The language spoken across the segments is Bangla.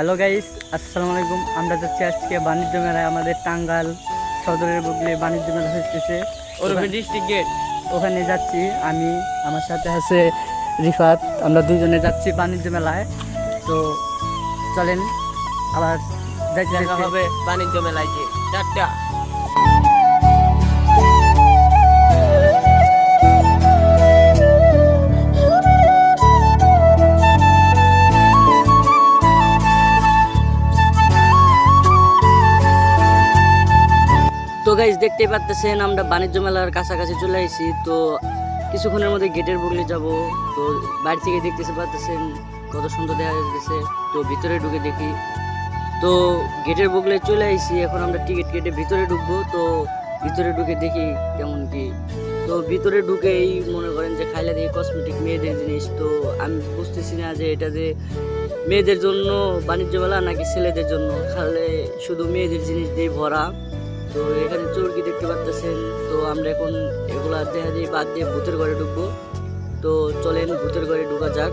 হ্যালো গাইস, আসসালামু আলাইকুম। আমরা যাচ্ছি আজকে বাণিজ্য মেলায়। আমাদের টাঙ্গাইল সদরের বুকলে বাণিজ্য মেলা হচ্ছে ডিস্ট্রিক্ট গেট। ওখানে যাচ্ছি আমি, আমার সাথে আছে রিফাত। আমরা দুজনে যাচ্ছি বাণিজ্য মেলায়। তো চলেন আবার দেখা হবে বাণিজ্য মেলায় গিয়ে। টাটা। তো গাইজ দেখতেই পাচ্ছেন আমরা বাণিজ্য মেলার কাছাকাছি চলে আসি। তো কিছুক্ষণের মধ্যে গেটের বুগলে যাব। তো বাড়ি থেকে দেখতেছে পাচ্ছেন কত সুন্দর দেখা যাচ্ছে। তো ভিতরে ঢুকে দেখি, তো গেটের বুগলে চলে আসি। এখন আমরা টিকিট কেটে ভিতরে ঢুকবো। তো ভিতরে ঢুকে দেখি কেমন কি। তো ভিতরে ঢুকেই মনে করেন যে খাইলা দিয়ে কসমেটিক মেয়েদের জিনিস। তো আমি বুঝতেছি না যে এটা যে মেয়েদের জন্য বাণিজ্য মেলা নাকি ছেলেদের জন্য। খালে শুধু মেয়েদের জিনিস দিয়ে ভরা। তো এখানে চোরকি দেখতে পাচ্ছেন। তো আমরা এখন এগুলা দেখা দিয়ে বাদ দিয়ে ভূতের ঘরে ঢুকবো। তো চলেন ভূতের ঘরে ঢুকা যাক।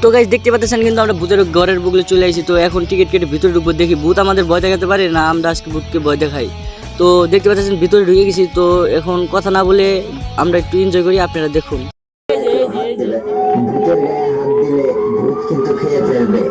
তো গাইস দেখতে পাচ্ছেন কিন্তু আমরা ভূতের ঘরের বুকলে চলে আসি। তো এখন টিকিট কেটে ভিতরে ঢুকবো। দেখি ভূত আমাদের ভয় দেখাতে পারে না, আমরা আজকে ভূতকে ভয় দেখাই। তো দেখতে পাচ্ছেন ভিতরে ঢুকে গেছি। তো এখন কথা না বলে আমরা একটু এনজয় করি, আপনারা দেখুন। ভূতের গায়ে হাত দিলে ভূত কিন্তু খেয়ে ফেলবে।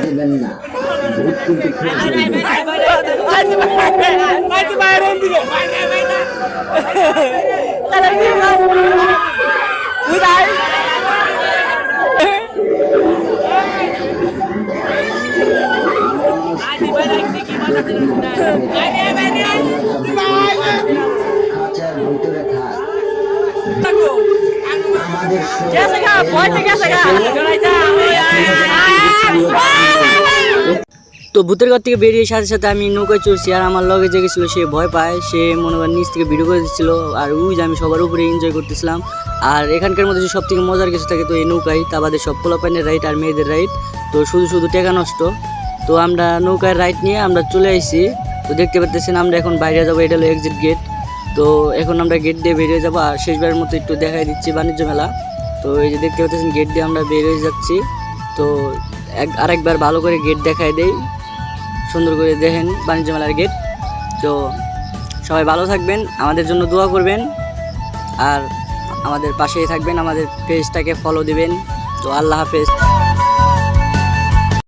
দিবেন না, ভূত কিন্তু খাঁচার ভিতরে থাক। তো ভূতের ঘর থেকে বেরিয়ে সাথে সাথে আমি নৌকায় চড়ছি। আর আমার লগে যে গেছিলো সে ভয় পায়, সে মনে করেন নিচ থেকে ভিডিও করে দিচ্ছিল। আর ওই যে আমি সবার উপরে এনজয় করতেছিলাম। আর এখানকার মধ্যে সব থেকে মজার কিছু থাকে তো এই নৌকায়, তা বাদে সব পোলাপাইনের রাইড আর মেয়েদের রাইড। তো শুধু টাকা নষ্ট। তো আমরা নৌকার রাইড নিয়ে আমরা চলে আসছি। তো দেখতে পাচ্ছেন আমরা এখন বাইরে যাবো, এটা হলো এক্সিট গেট। তো এখন আমরা গেট দিয়ে বেরিয়ে যাবো। আর শেষবারের মতো একটু দেখাই দিচ্ছি বাণিজ্য মেলা। তো এই যে দেখতে পাচ্ছেন গেট দিয়ে আমরা বেরিয়ে যাচ্ছি। তো আরেকবার ভালো করে গেট দেখাই দেই, সুন্দর করে দেখেন বাণিজ্য মেলার গেট। তো সবাই ভালো থাকবেন, আমাদের জন্য দোয়া করবেন, আর আমাদের পাশেই থাকবেন, আমাদের পেজটাকে ফলো দিবেন। তো আল্লাহ হাফেজ।